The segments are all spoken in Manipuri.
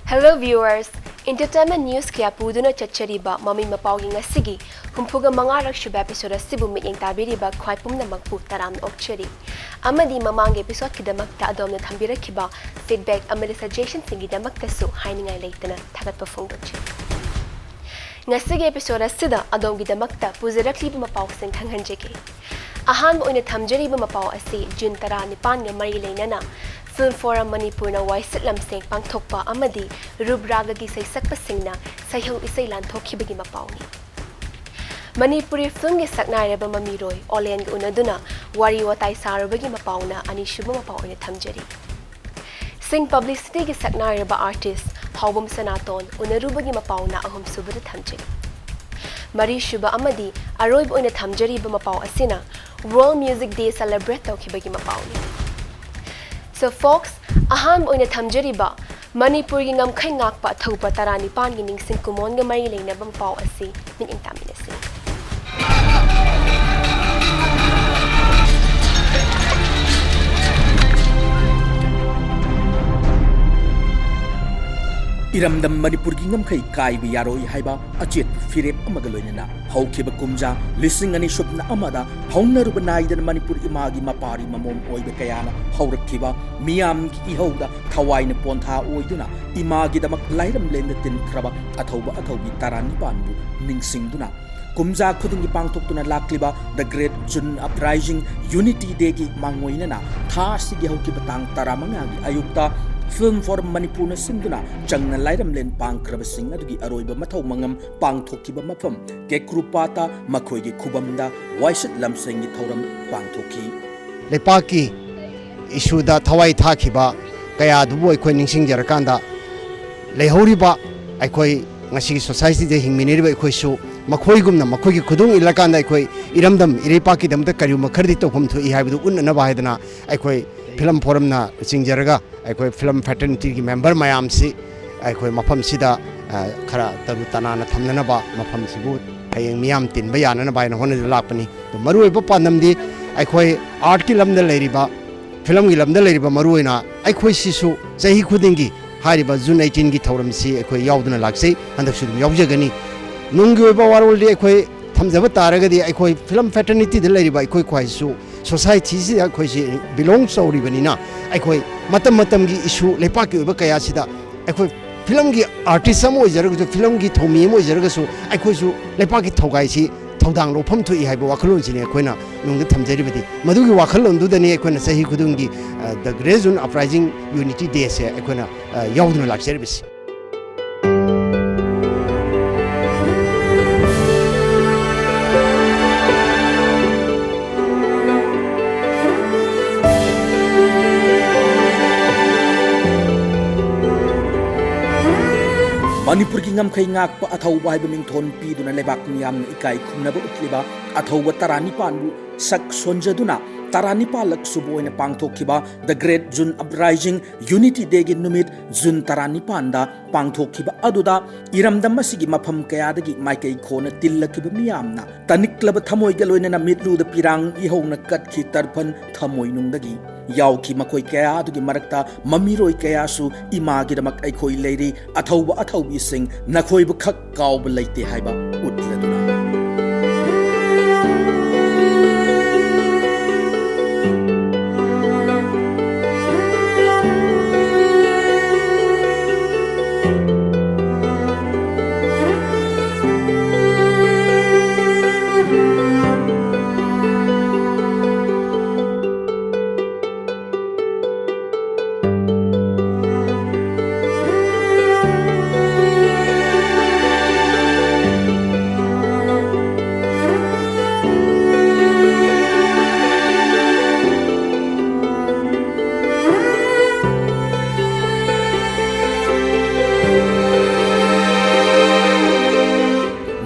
Hello viewers, entertainment news kaya puduna chachariba Mami Mapao gi ngasigi humpuga mangarak shuba episode asibu mityeng tabiriba khwai pumnamakpu taramna okchari amadi mamang episode kidamakta adomna thambirakiba feedback amadi suggestion singidamaktasu hainingai leitana thagatpa phongdochi ngasigi episode asida adomgidamakta pujarakliba mapao sing khanghanjege ahan oina thamjariba mapao asi June 19 ga mari leinana Film Forum Manipur na waisit lamseng pangthokpa amadi rubraga gi saisakpa singna sayhong isai lanthokibagi mapawni Manipuri film gi saknairaba mamiroi olen gi unaduna wari watai sarabagi mapawna ani shuba mapaw oina thamjari Sing publicity gi saknairaba artist Hawbam Sanaton unarubagi mapawna ahum subada thamjari Mari shuba amadi aroib oina thamjari ba mapaw asina World Music Day celebrate tawkibagi mapawni So folks, ahan mo ina thamjariba Manipur gi ngamkhay ngakpa thopa 19 gi ningsing kumon nga mari leina bang paw asi min intaminasi Iramdam Manipur gi ngamkhay kaibi yaroi haiba achet firep amaga loinana haukiba kumja lising ani shubna amada haungnaruba naidan Manipur imagi mapari mamom oibe kayana haurakkiba miyam gi ihauda thawaina pontha oiduna imagi damak lairam lenda tin kraba athaubi tarani panbu ningsingduna kumja khudingi pangthoktuna lakliba the great June uprising unity day gi mangoinana tha sigi haukiba tang taramanga gi ayukta Film Forum Manipur na sinduna changna lairam len pangkraba sing adugi aroiba mathau mangam pangthokiba mafam ke krupata makhoi gi khubamda waisit lamseng gi thoram pangthoki lepaki issue da thawai thakiba kaya dubu aikoi ningsing jarakanda leihoriba aikoi ngasi society de hingmineriba aikoi su makhoi gumna makhoi gi khudung ilakanda aikoi iramdam irepaki damda kariuma khardi tokhum thu I haibu unna na baidana aikoi Film Forum na singjaraga aikoi film fraternity gi member mayam si aikoi mafam sida khara taru tanana thamnana ba mafam sibu hayeng miyam tin ba yana na ba na hona lakpani to marui ba pandam di aikoi art ki lamda leiriba film gi lamda leiriba marui na aikoi sisu chahi khudingi hariba June 18 gi thoram si aikoi yauduna laksei handak su yaujagani nunggi ba warol di aikoi thamjaba taraga di aikoi film fraternity de leiriba aikoi khwai su society si aikoi si belongs to ribanina aikoi matam gi issue lepa ki ba kaya sida aikoi film gi artist samo jaraga film gi thomi mo jaraga su aikoi su lepa ki thogai si thodang lo pham thu I haiba wakhalon sine aikoina nung thamjari badi madugi wakhalon du dani aikoina sahi khudungi the great June uprising unity day se aikoina yauduna lakseri bis Manipur gi ngamkhay ngakpa athauba haiba mingthon piduna lebak miyam ikai khumnaba utliba athauba 19 bu sak sonjaduna 19 lak suboina pangthokhiba the great June uprising unity day gi numit June 19 da pangthokhiba aduda iramdam masigi mafam kayadagi maikai khona tillakhiba miyamna taniklaba thamoi ga loinana mitlu da pirang ihongna katkhi tarphan thamoi nungdagi yauki makoi kaya adugi marakta mamiroi kaya su imagi damak aikoi leiri athaubi sing nakhoi bu khak kaub leite haiba utladuna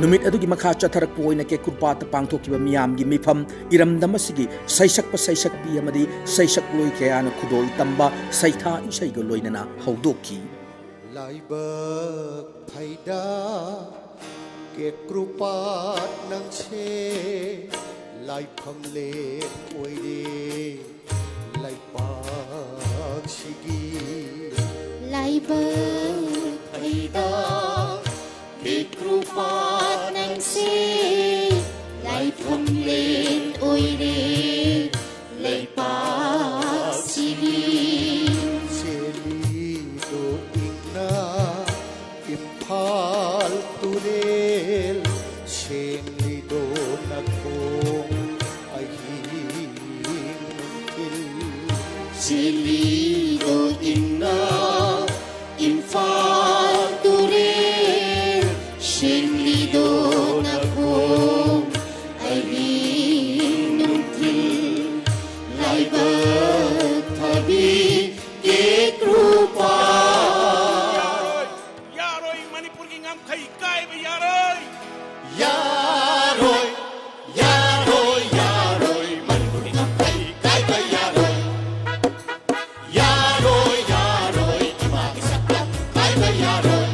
Numit adugi makha chatharak poina ke kurpata pangthokiba miyam gi mifam iramdam asigi saisak pi amadi saisak loi kayana khudol tamba saitha isai go loinana haudoki laiba phaida ke krupat nang che lai pham le oide lai pa shigi Liber faida ke krupa nang se lai phom len oire lai pa sili seli do ingna imphal turel sheng li do nakong Silido inna infature Silido nako ayinung til laiba thabi ke krupa Yaroy Manipur ki ngam khai kai ba yaroy Yaroy Yaroy Yaroy Manipur ki ngam khai kai ba yaroy Yaroy Yaroy imagi sakla kai ba yaroy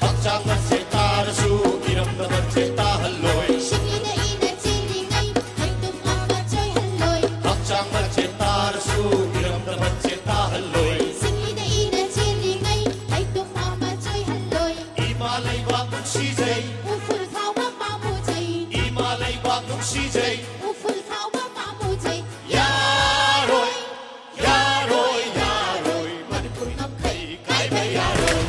Hakchang na se tarasu iram na se tahalloy Shingina ina chilingai hai tum amma choi halloi Hakchang na se tarasu iram na se tahalloy Shingina ina chilingai hai tum amma choi halloi Imalay ba kung sijay Uful thau ba mamu chai Imalay ba kung sijay Uful thau ba mamu chai Yaroy Yaroy Yaroy Manipur ngam khai kai ba yaroy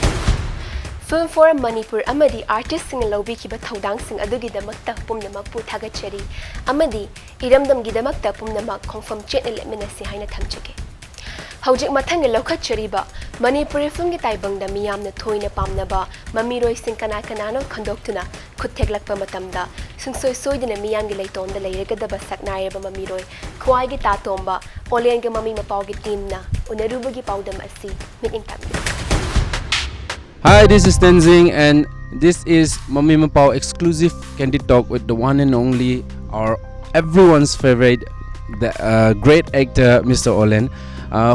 Film Forum Manipur amadi artist sing lobby ki ba thodang sing adugi damakta pumnamak pu thagachari amadi iramdam gi damakta pumnamak confirm chet element si haina thamchike Hojik mathang lokachari ba Manipur film gi taibangda miyamna thoina pamnaba mamiroi sing kana kanano khandoktuna khuttheglakpa matamda sungsoi soidina miyam gi leitonda leiregadaba saknai ba mamiroi khwai gi tatomba olen gi Mami Mapao gi teamna unaruba gi paudam asi meeting tambi Hi, this is Tenzing, and this is Mami Mapao exclusive candid talk with the one and only, our everyone's favorite, the great actor, Mr. Olen.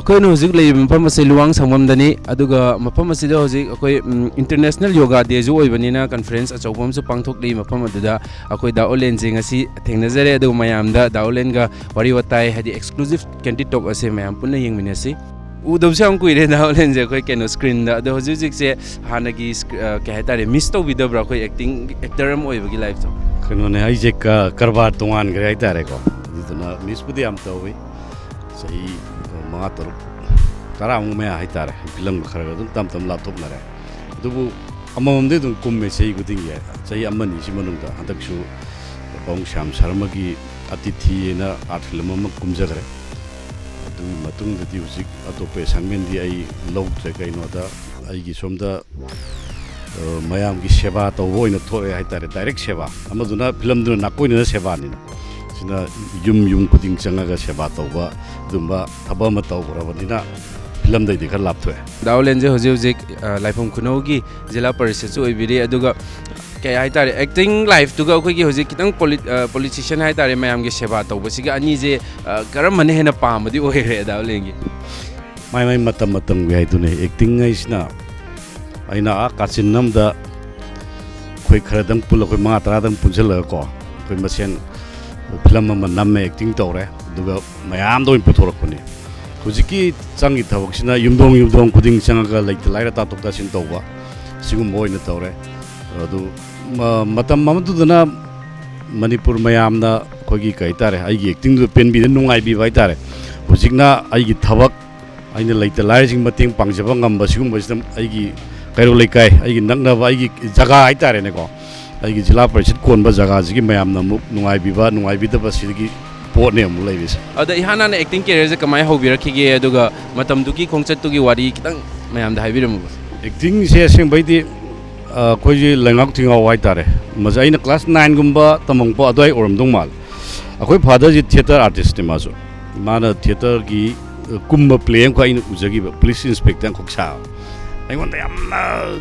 Koi no hujik lei mapam ase luang samam dani aduga mapam ase da hujik koi international yoga day jo oibanina conference achobam su pangthok lei mapam aduda akoi da Olen jing asi thengnajare adu mayam da Olen ga wari watai hadi exclusive candid talk ase mayam punna yengminasi udabsam kuire da Olen je koi keno screen da adu hujik se hanagi ke haitare miss to bidabra koi acting actor am oibagi life to kano ne ai je ka karbar tongan gre haitare ko duna miss pudi am to wi sahi mga taro tara mo may haitare film kharaga dun tam laptop na re dubu amamde dun kumme sei guding ya sei amani si manung da hadak su bong sham sharma gi atithi na art film ma kumja gare adu matung da di usik atope sangmen di ai log tre kai no da ai gi somda mayam gi seba to voina thore haitare direct seba amaduna film dun nakoina seba ni sina yum kuding changa seba to ba dumba thaba ma taw borabadina film dai dikhar lap thoe Olen je hojik laifom kunogi jila parishad chu oibiri aduga ke haitare acting life tuga koi gi hojik kitang politician haitare mayam ge seba to basiga ani je karam mane hena pamadi oire Olen gi mai matam gi haidune acting ai sina aina a kachin namda koi kharadang pul koi ma taradang punjal ko koi masen film ma namme acting tore duga mayam do puthorok puni hujiki changi thawaksina yumdong kuding changa laita laira ta tokta sin towa sigum boina tore adu matam mamadu dana Manipur mayamna khogi kaitare aigi acting du pen bi nungai bi baitare hujikna aigi thawak aina laita laira sing mating pangjaba ngamba sigum basam aigi kairo lekai aigi nakna aigi jaga aitare ne ko aigi jila parishad konba jaga jigi mayamna muk nungai bi da basigi potne amu leibis ada ihana na acting career je kamai hobirakige aduga matam duki khongchat tugi wari kitang mayam da haibiramu acting se sing baidi koi ji langak thinga wai tare maja ina class 9 gumba tamong po adoi oram dong mal akoi father ji theater artist ma so mana theater gi kumba play ko ina ujagi police inspector khoksa ai won da yam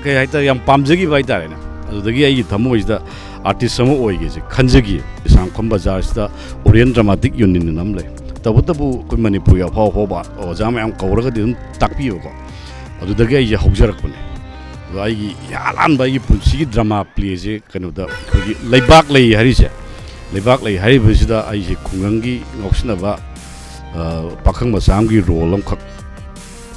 ke haita yam pamjagi bai tare na adagi ai thamo is da artist samo oige je khanjagi sam khom bazar sta orient dramatic union nam le tabu koi Manipur ya phaw ba o jam am kauraga din takpi ko adagi ai haujarak pune ai yalan ba gi punsi drama play je kanu da koi leibak lei hari je leibak lei hari bisida ai je khungangi ngoksna ba pakhang ma sam gi role am khak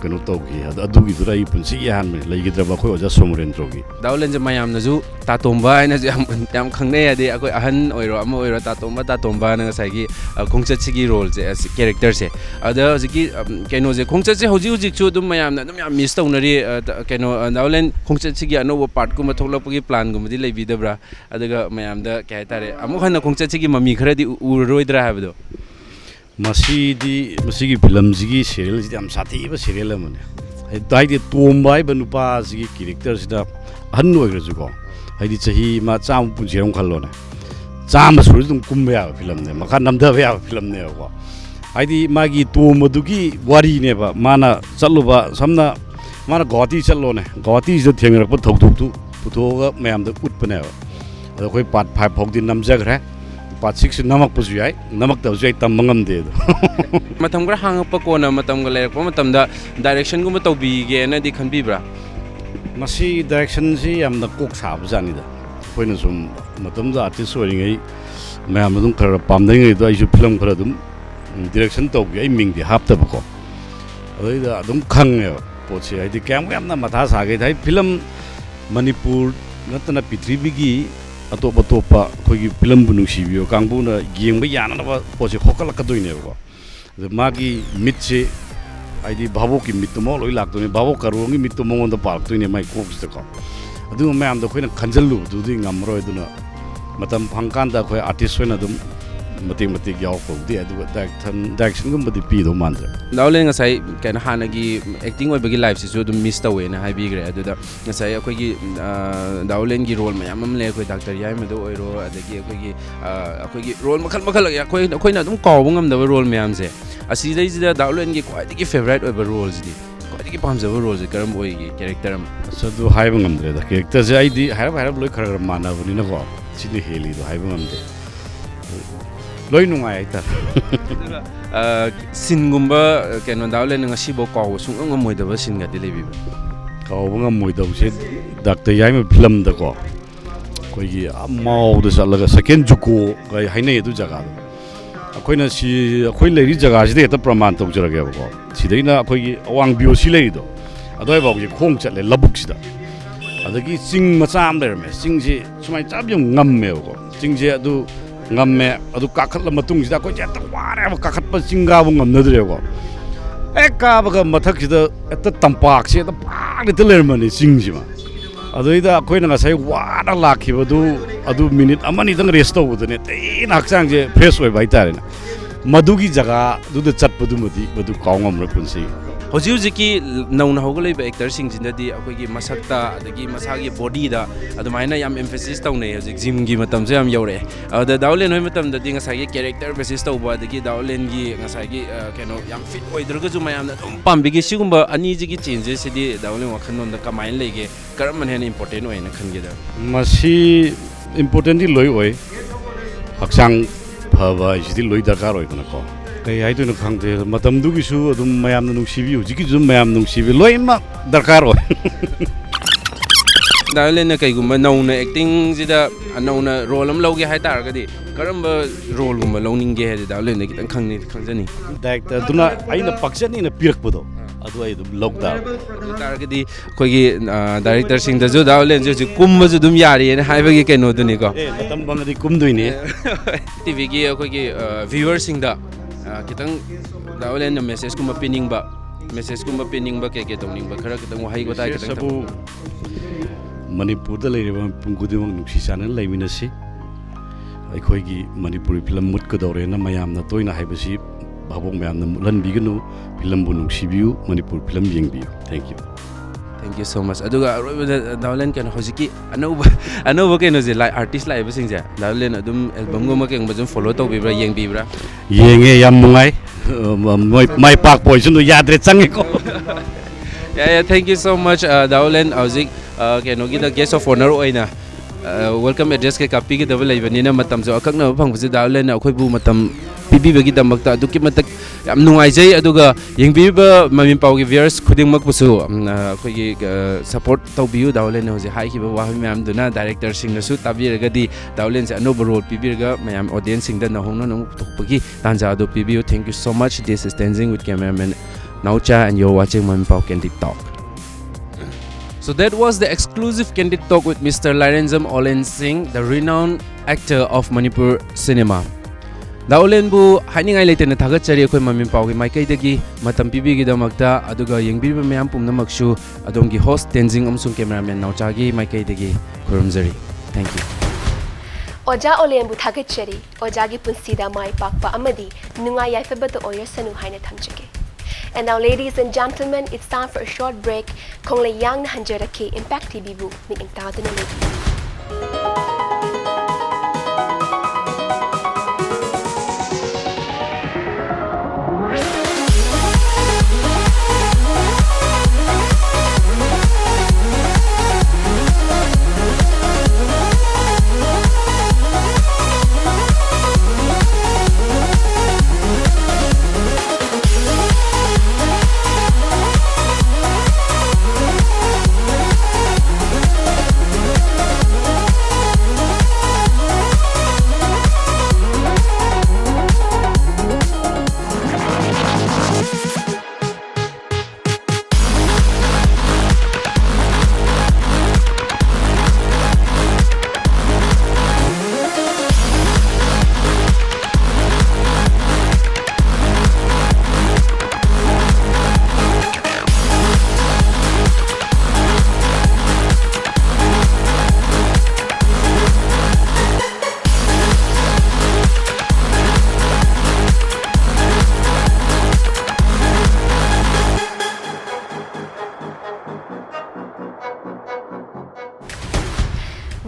kanu taugi adu gi dura I punsi yan lai gi draba khoi oja somurendrogi Daulen je mayam na ju tatomba ina ju yam khangne ya de akoi ahan oiro ama oiro tatomba na ngasai gi khongchat sigi role je character se ada jiki keno je khongchat je hoji chu dum mayam na dum yam miss taunari keno Daulen khongchat sigi anoba part ku mathok gi plan gu madi leibi dabra adaga mayam da kai tare amu khana khongchat sigi mami kharadi uroidra habdo masigi film sigi serial ji am sathi ba serial amane dai de tombai banupa sigi character sida han oigra ju ko haidi chahi ma cham punjerong khallo na cham suru dum kumba ya film ne makha namda ya film ne ko haidi magi tomadugi wari ne ba mana chaluba samna mana gauti challo ne gauti jo thengra pa thok thok tu puthoga mayam da utpane ba koi part 5 phok din namjagre part 6 namak pusu yai namak ta jai tam mangam de do matam gra hang pa ko na matam ga lerek pa matam da direction gu ma tawbi ge na di khanbi bra masi direction si am na kok sa bjani da koina sum matam da artist oringai mayam dum khara pam dai ngai do ai ju film khara dum direction to ge ai ming di hap ta ba ko ai da dum khang ne po chi ai di kam yam na matha sa ge dai film Manipur natna Prithvi gi atop khoi film bu nungsibiyo kangbu na yengba yana ba poche khokala ka doine ko magi mitche aidi babo ki mitmo loi lak done babo karongi mitmo ngon da park toine mai ko ko adu ma am da khoina khanjallu du di ngamroi duna matam phangkan da khoi artist hoina dum mati yaw ko di adu direction gum badi pi do mandra Daulen ngasai kan hanagi acting oi bagi life si so dum miss tawe na habi gre adu da ngasai akoi gi Daulen gi role mayam am le koi doctor yai ma do oiro adagi akoi gi role makhal ya koi na dum kaw bungam da role mayam se asi dai da Daulen gi kwai gi favorite oi roles di kwai gi pam jaba roles karam oi gi character am sadu hai bungam dre da character se ai di harab loi khara mana buni na ko sini heli do hai bungam de loi nungai tar sin gumba keno Daulen ngasi bo kaw sung ngam moi da sin ga de lebi kaw bungam moi da se doctor yai ma film da ko koi gi amau da salaga second juko ga haine du jaga do akoina si akoi leiri jaga si de ta praman tok jara ga ko si deina akoi gi awang bio si leiri do adoi ba gi khong chat le labuk si da adagi sing macha am der me sing ji sumai chap yong ngam me ko sing je adu ngam me adu kakhat la matung si da ko ja ta ware ba kakhat pa singa bu ngam na dre ko ka ba ga mathak si da ta tampak si da pa ni teler mani sing ji ma adoi da akoi na sai wa da lakhi ba adu minute amani dang rest to bu ne te nak chang je fresh oi bai tare na madugi jaga du da chat padu madi madu kaungam ra punsi hoji hoji ki nauna hogolei ba actor sing jinda di akoi gi masakta adagi masagi body da adumaina yam emphasis taune hoji gym gi matam se yam yore da Daulen hoi matam da di ngasai gi character basis tau ba adagi Daulen gi ngasai gi keno yam fit oi drga ju mayam na pambi gi sigumba ani ji gi changes se di Daulen wa khanon da kamain lege karam man hen important oi na khan gi da masi important di loi oi haksang phaba ji loi dakar oi na ko kai ai tu khangte matam du gi su dum mayam nu sibi u ji gi zum mayam nu sibi loi ma dakar oi Daulen na kai gumba nauna acting jida nauna role am loge hai tar ga di karamba role gumba loning ge he Daulen na kitang khangjani director duna aina pakchani na pirak podo adu ai dum lockdown tar ga di koi gi director sing da jo Daulen jo kum ju dum yari na hai ba gi keno duni ko matam bang di kum duini TV gi koi gi viewers sing da kitang Daulen na message kuma pinning ba ke tongning ba khara kitang wahai ko tai kitang sabu Manipur da leire pungudimang nuksi sana laiminasi ai gi Manipuri film mut ko dore na mayam na toina haibasi babong mayam na lan biganu film bu nuksi biu Manipur film yeng biu thank you so much aduga Daulen kan hojiki anova ke no je like artist lai ba sing ja Daulen adum album go ma ke ngba follow to bibra yeng bibra yenge yam mungai mai pak poison do yadre change ko yeah thank you so much Daulen hojik ke no gi the guest of honor oina welcome address ke copy ke double lai na matam jo akak na phang bji Daulen akhoi bu matam pibi bagi damak ta duki matak yam nungai jai aduga yengbi ba Mami Mapao gi viewers khuding mak pusu akhoi gi support tawbiu Daulen na hoje hai ki ba wahi mayam duna director sing na su tabir ga di Daulen se no role pibi ga mayam audience sing da na hongna nang thokpagi tanja do pibi thank you so much this is Tenzing with cameraman Naucha, and you're watching Mami Mapao Candid Talk. So that was the exclusive Candid Talk with Mr. Larenzam Olen Singh, the renowned actor of Manipur cinema. Da Olen bu hainingai leitena thagachari akhoi Mami Mapao gi maikai dagi matam pibi gi damakta aduga yengbiba mayam pumnamaksu adongi host Tenzing amsung cameraman Naucha gi maikai dagi khurumjari. Thank you. Oja Olenbu thagachari Ojagi punsida mai pakpa amadi nungai yaifabata oyasanu haina thamjage. And now, ladies and gentlemen, it's time for a short break. Kongle yang na hanjaraki Impact TV bu mi ingtado na lady.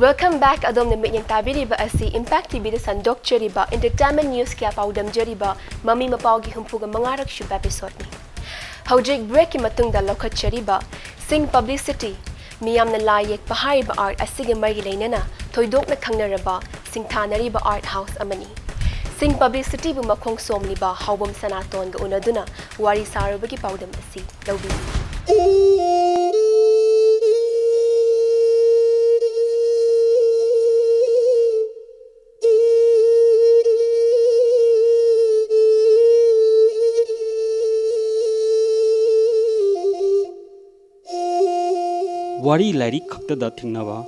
Welcome back adom na mityang tabiriba asi Impact TV da sandokchariba entertainment news kya paudamjariba Mami Mapao gi humpuga mangarak shub episode ni. Hojik break ki matungda lokachariba sing publicity miyam na layek pahariba art asige margi lainana toydok na khangnaraba singthanariba art house amani. Sing publicity bu makhong somliba hawbam sanaton ga unaduna wari saruba gi paudam asi lawbi. Wari Larry Kakta Tingnava,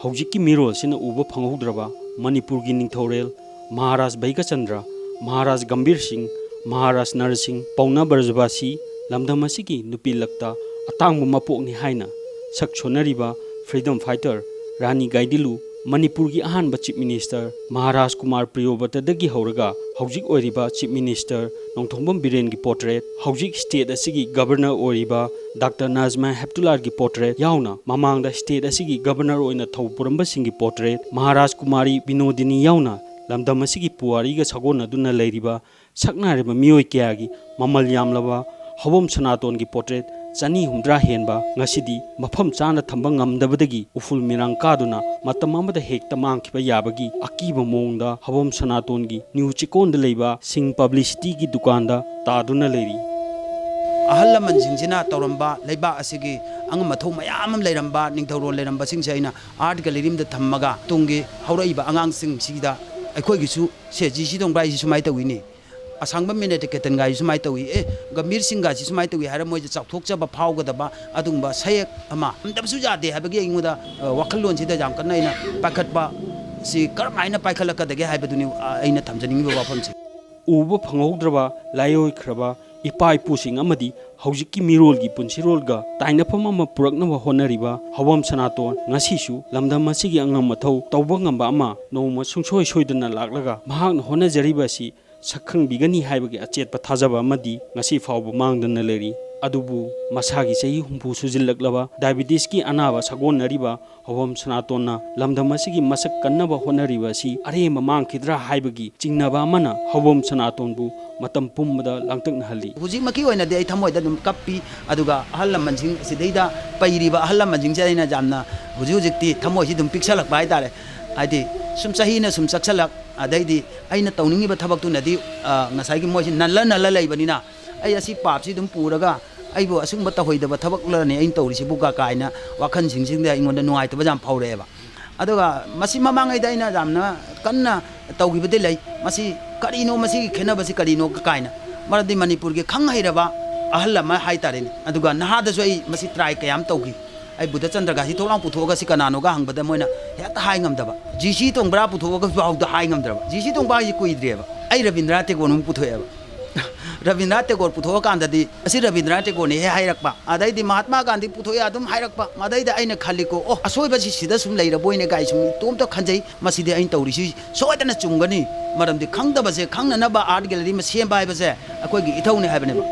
Hojiki Miro Sin Uba Pangodrava, Manipur Ginning Torel, Maharaj Baigachandra, Maharaj Gambir Singh, Maharaj Narsing, Pauna Barzabasi, Lamdamasiki, Nupi Lakta, Atang Mapok ni Haina, Sakchonariba, Freedom Fighter, Rani Gaidilu, Manipur Gi Ahan Chief Minister, Maharaj Kumar Priyobata Dagi Horaga, Hojik Oriba Chief Minister, Nongtombam Biren Gi Portrait, Hojik State Asigi Governor Oriba, Dr. Nazma Heptular Gi Portrait, Yauna, Mamang State Asigi Governor Oina Thawpuramba Singi Portrait, Maharaj Kumari Binodini Yauna, Lamdamasigi Puari Ga Sagona Duna Ladiba, Saknariba Mioi Kiagi, Mamal Yamlava, Hawam Sanaton Gi Portrait, Chani Humdra Henba, Ngasidi, Mapam Chana Tambangam Dabadagi, Uful Mirang Kaduna, Matamama the Hek Tamang Kiba Yabagi, Akiba Monda, Hawam Sanatongi, New Chikon de Leba, Sing Publicity Gi Dukanda, Taduna Lady. Ahal Manjina Toramba, Leba Asigi, Angamatoma Yamam Leramba, Nintoro Leramba Sing China, Art Galerim the Tamaga, Tungi, Hauraiba Angang Sing Sida, Akogisu, says Jishidon Bryce Sumaita Winnie. Asangba minute ketan ga isumai tawi gamir singa isumai tawi hara moi chak thok chaba phau ga daba adungba sayek ama amdam su jade habage inguda wakhallon sida jam kanai na pakhat ba si karmaina paikhala ka dage haibaduni aina thamjani ba wafam si uba phangaudraba layoi khraba ipai pusing amadi hojiki mirol gi punsirol ga tainafam ama purakna wa honariba hawam sanaton ngasisu lamdam asigi angam mathau tawba ngamba ama noma sungsoi soidana laklaga mahak hona jariba si Sakang Bigani Haibagi Achet Patazaba Madi, Nasi Fauba Mang the Naleri, Adubu, Masagi Sei Humpu Suzilaklava, Diabetes Ki Anava Sagon Nariba, Hawam Sanatona, Lamdamasigi Masak Kanava Honariba Si, Arema Mang Kidra Haibagi, Chingnava Mana, Hawam Sanatonbu, Matam Pumada Langtang Hali. Huzimaki when a day Tamoy Kapi, Aduga, Halamanjing, Sideda, Pairiba, Halamanjing Jaina Jamna, Huzukti, Tamoy Hidum Pixalak by Dare. I did some Sahina, some Saksalak, a day, I not owning but Tabakuna, Nasaki Motion, Nalana Labanina. I see Paps, Idum Puraga. I will assume but away the Tabaklan ain't told Sibuka Kaina, Wakan sing there in the night of Jam Poweva. Adoga, Masima Manga Dina Damna, Kana, Taugi Bedele, Masi, Carino, Masi, Kenabasi Carino, Kaina, Maradi Manipur, Kangairaba, ahal lama hai tarin aduga nahada so ai masi try kayam tawgi ai buddha chandra ga hi tholang puthoga si kanano ga hangbada moina heta hai ngamdaba gc tongbra puthoga bauda hai ngamdraba gc tongba hi kuidreba ai Rabindra Tagore num puthoyaba Rabindra Tagore puthoga kandadi asi Rabindra Tagore ne hairakpa adai di Mahatma Gandhi puthoya adum hairakpa madai da aina khaliko oh asoi ba si sida sum leira boine gai sum tom to khanjai masidi ain tawri si soidana chungani maram di khangdaba se khangna na ba art gallery ma sem bai ba se akoi gi ithau ne haibane ba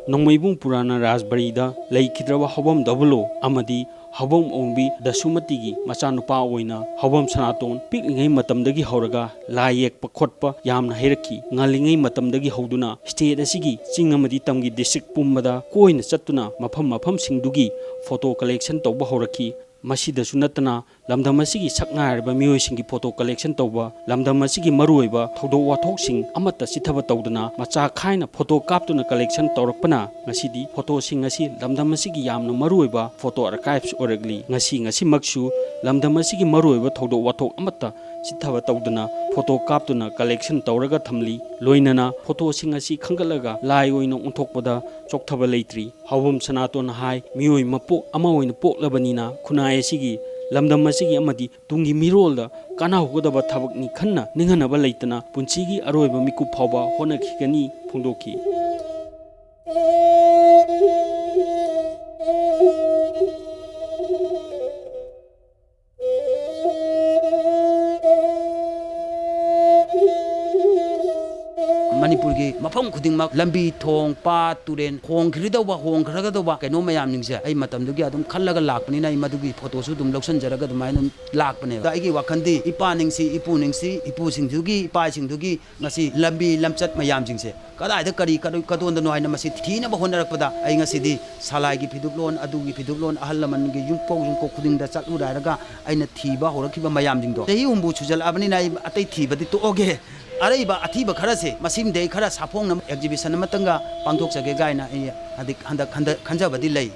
Nongmaibung Purana Raspberry-da Laikidrawa Hobam Double Amadi Hobam Ombi Dasumati Machanupa Oina Hobam Sanaton Picking Matamdagi Horaga Layek Pakotpa Yam Heraki Ngalingi Matamdagi Hoduna State Asigi Singamadi Tamgi District Pumbada Coin Satuna Mapam Singdugi Photo Collection Toba Horaki Masida Sunatana Lamdamasigi Saknar Bamiosingi photo collection Toba Lamdamasigi Maruiba Todo Watoxing Amata Sitaba Todana Macha Kaina photo captuna collection Torpana Nasidi photo singasi Lamdamasigi Yamna Maruiba photo archives oragli Ngasi Maksu Lamdamasigi Maruiba Todo Watok Amata Sitaba Todana photo captuna collection Toraga Tamli Loinana photo singasi Kangalaga Lai Oino Untokpada Choktaba Latri Hawam Sanaton High Mioi Mapo Amaoin Pok Labanina Kunai Sigi Lamdam Masigi Amadi Tungi Mirolda Kana Hodaba Tabakni Kana Ninganaba Laitana Punchigi Aroiba Miku Paba Honakigani Pundoki Manipur gi mafam khuding mak lambi thong pa turen khong khridawa hong khragadwa kaino mayam ningse ai matam dugi adum khallaga lakpani na imadugi photo su dum loksan jaraga dum ainum lakpane da igi wakhandi ipa ningsi ipu sing dugi ipa sing dugi ngasi lambi lamchat mayam jingse kada da kari kadon da no aina masi thina ba honarakpada ai ngasi di salai gi phiduklon adugi phiduklon ahallaman gi yumko khuding da chatu raga aina thiba horakhiba mayam jingdo tehi umbu chujal abani na atai thiba di to oge Araiba Atiba Karase, Masim de Kara Sapong exhibition Matanga, Pantok Sagaina, and Kanjaba delay.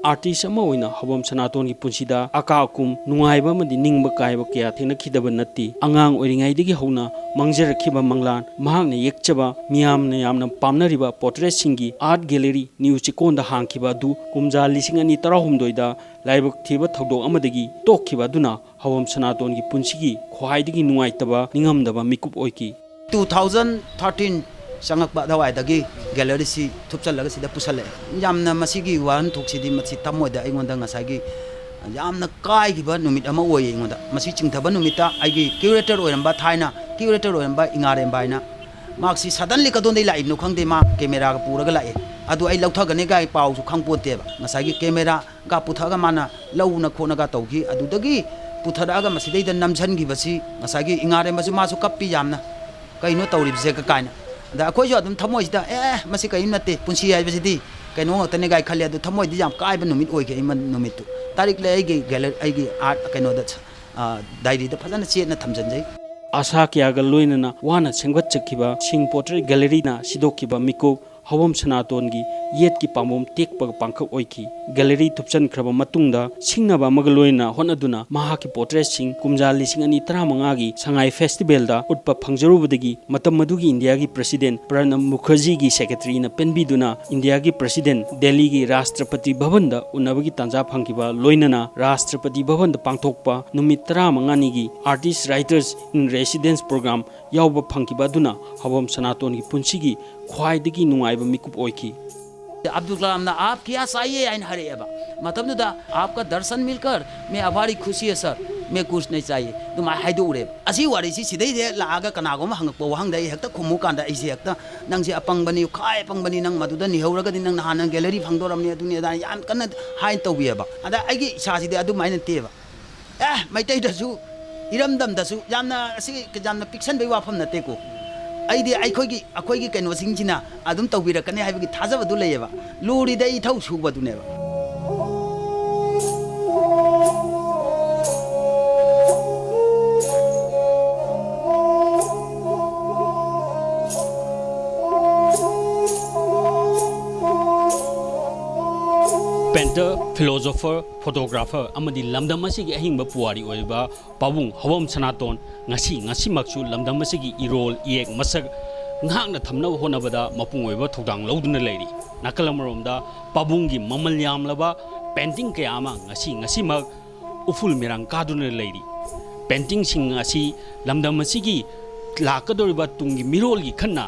Artist Amoina, Hobam Sanatoni Punsida, Akakum, Nuaiba Madi Ningba Kaibakia, Tinakidaba Nati, Angang Uringaidigi Hona, Mangzer Kiba Manglan, Mahang Yekchaba, Miam Nayamna Pamnariba, Portrait Singi, Art Gallery, New Chikonda Hankiba Du, Kumza Lisingani Tarahum Doida, Laibak Tiba Todo Amadagi, Tokiba Duna, Hobam Sanatoni Punsigi, Kwaidigi Nuaitaba, Ningamdaba Mikup Oiki. 2013 Sangakba Dawaidagi gallery si Tupsalaga si the Pusale. Yamna Masigi one took Sidi Matsi Tamoda Ingondanga Sagi. Yamna Kai given Numit Amaway in the Masiching Tabanumita, I give curator or Batina, curator or Ingare and Bina. Maxi suddenly Kadon like no Kangdema, Camera Puragala. Adu I Lautaganega Pau to Kangpoteva, Masagi camera, Gaputagamana, Launa Konagatoki, Adudagi, Putaraga Maside the Namsan Givasi, Masagi Ingare Mazumasu Kapi Yamna. Kaino tawrib se ka kaina da khoi jo dum thamoi da masi kai nate punsi ai besidi kaino tane gai khale du thamoi di jam kai ba numit oi ke iman numit tu tarik le ai ge gallery ai ge art kaino da diary da phajana che na thamjan jai Asa kya ga loinana wana sengwat chakhiba sing portrait gallery na sidokiba miko Hawam Sanatongi yet ki pamom tek pag pangkhak oiki gallery thupchan khraba matungda singnaba magaloina honaduna mahaki portrait sing kumja lising ani 15 gi sangai festival da utpa phangjarubadagi matam madugi India gi president Pranab Mukherjee gi secretary na penbiduna India gi president Delhi gi Rashtrapati Bhavan da unabagi tanja phangkiba loinana Rashtrapati Bhavan da pangthokpa numit 15 ni gi artist writers in residence program yawba phangkiba duna Hawam Sanatongi punsigi khwaidagi nungai Mikup Oiki. Abdul Kalam ना आप क्या चाहिए आइन हरे एबा मतलब दा आपका दर्शन मिलकर मैं आभारी खुशी है सर मैं कुछ नहीं चाहिए तो मैं हाइदो उरे असी वारी सी सिदे दे लागा कनागो म हंगपो वहंग दे हेक्ता खुमु कांदा इसे हेक्ता नंग से अपंग बनी खाय अपंग बनी नंग मदुदा निहौरगा दिन नंग हाना गैलरी फंगदोरमने दुनिया दा याम कन हाइन तौबिएबा अदा आइगी सासी दे अदु माइन तेबा मैतै दसु इरमदम दसु यामना असि यामना पिक्सन बे वाफम नतेको आइदि अखोगी canoe सिंजिना अदुम तौबिरकने हाइबगी थाजबदु लेयेबा लुरिदे इथौ सुबदुनेबा Painter, philosopher, photographer, amadi lamdam asigi ahingba puari oiba pabung Hawam Sanaton ngasi maksu lamdam asigi irol iek masak ngakna thamna honabada mapung oiba thodang lauduna leiri nakalamromda pabungi mamal yamlaba painting kaya ama ngasi mag uful mirang kaduna leiri painting sing ngasi lamdam asigi lakadoriba tungi mirolgi khanna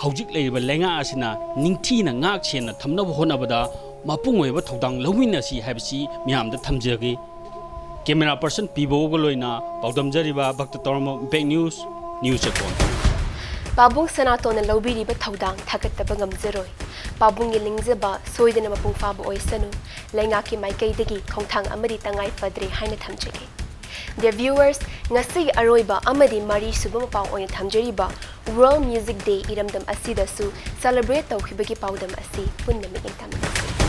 haujik leiba lenga asina ningthina ngak sena thamna honabada mapung oiba thodang lawina si habsi miamda thamjage camera person pibo goloina paudamjariba bhakta tormo impact news chakon Pabung Sanatona Lobiriba Taudang Takatabang Zeroi. Pabung Yelingzaba, Soidana Mapung Fabo Oisanu, Langaki Maikay Digi, Kongtang Amadi Tangai Fadri Haina Tamjiki. Dear viewers, Ngasi Aroiba Amadi Mari Subamapao Oya Tamjariba, World Music Day Iramdam Asida Su, celebrate Tau Hibaki Paudam Asi, Pundami Intamasi.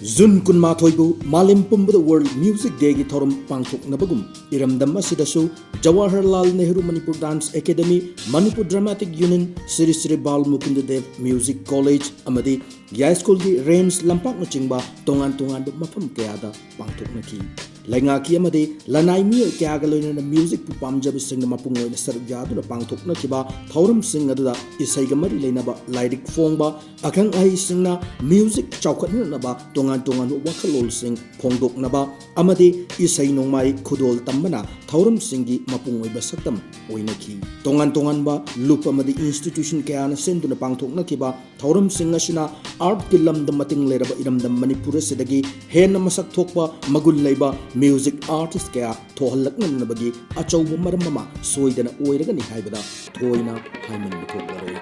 June kunmathoibu malim pumbada World Music Day gi thorum pangthok nabagum iramdam asidasu Jawaharlal Nehru Manipur Dance Academy, Manipur Dramatic Union, Sri Sri Bal Mukunda Dev Music College amadi Yai School gi Range lampak na chingba tongan mafam kayada pangthok naki Langaki amadi lanai mi kaya galoina na music pu pamjab sing na mapungoy na sarjadu na pangthok na kiba thorum sing aduda isai gamari leinaba lyric fongba akang ai sing na music chawkhatna na ba tongan wakalol sing phongdok na ba amadi isai nongmai khudol tammana thorum singi mapungoy ba saktam oinaki tongan ba loop amadi institution kaya na senduna pangthok na kiba thorum sing asina art kilam dam mating leraba iramdam Manipur sedagi hen masak thokba magul leiba music artist kaya thohalakna nabagi achauba maram mama soidana oiragani haibada thoina haiman thoklaroi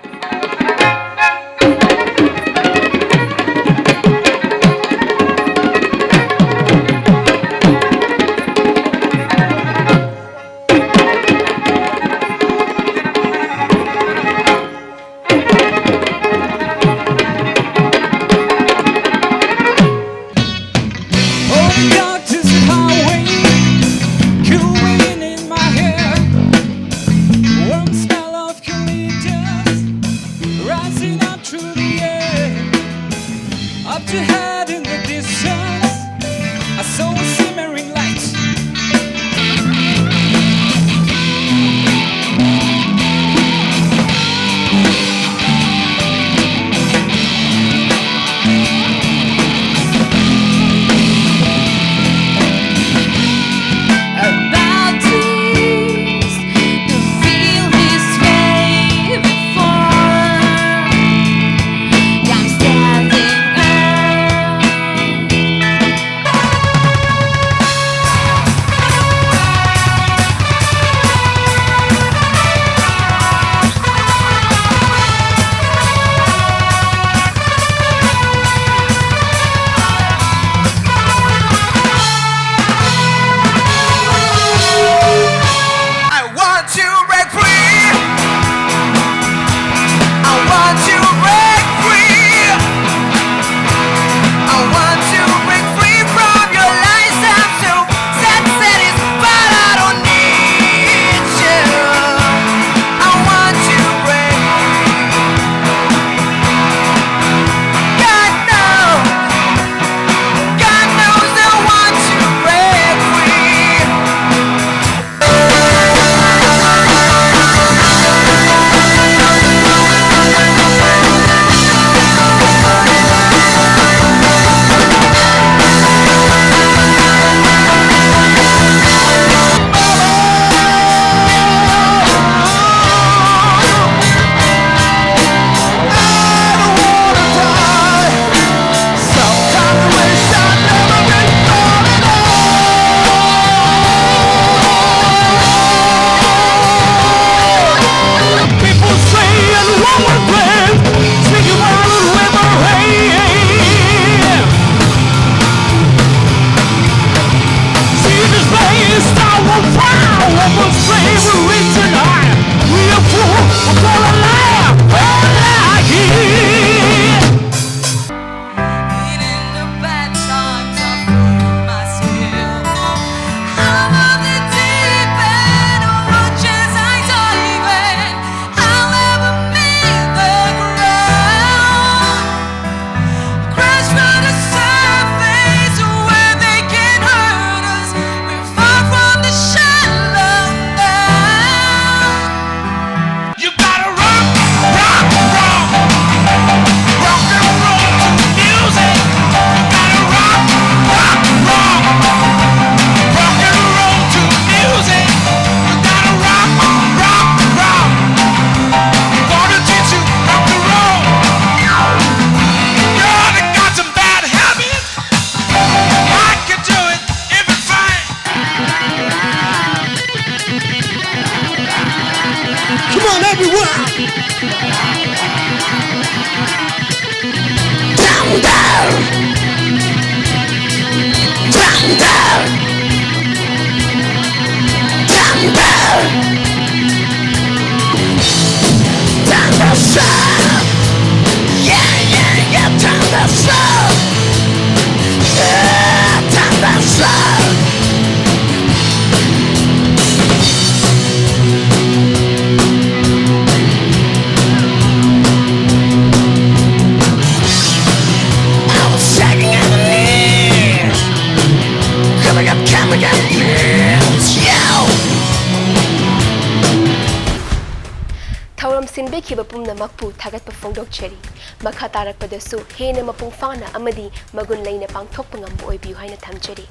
Thauram sinbekiba pumnamakpu thagatpa phongdokcheri makha tarakpadasu hena mapung fana amadi magun leina pangthokpa ngambu oibiu haina thamjeri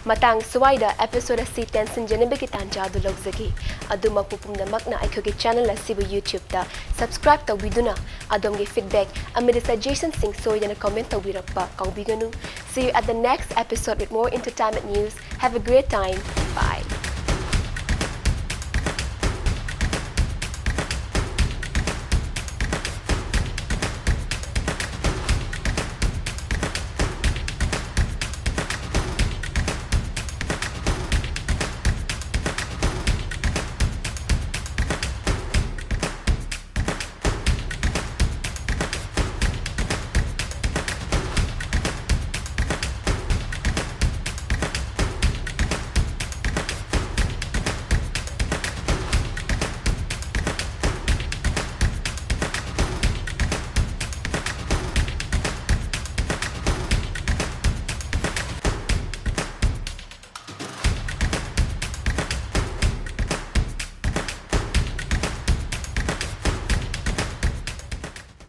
matang suwaida episode asi tension janabiki tanjadu logzagi adumakpu pumnamakna aikhoge channel asibu YouTube ta subscribe tawbiduna adomge feedback amid suggestions sing soidana comment tawbirakpa kaubiganu. See you at the next episode with more entertainment news. Have a great time. Bye.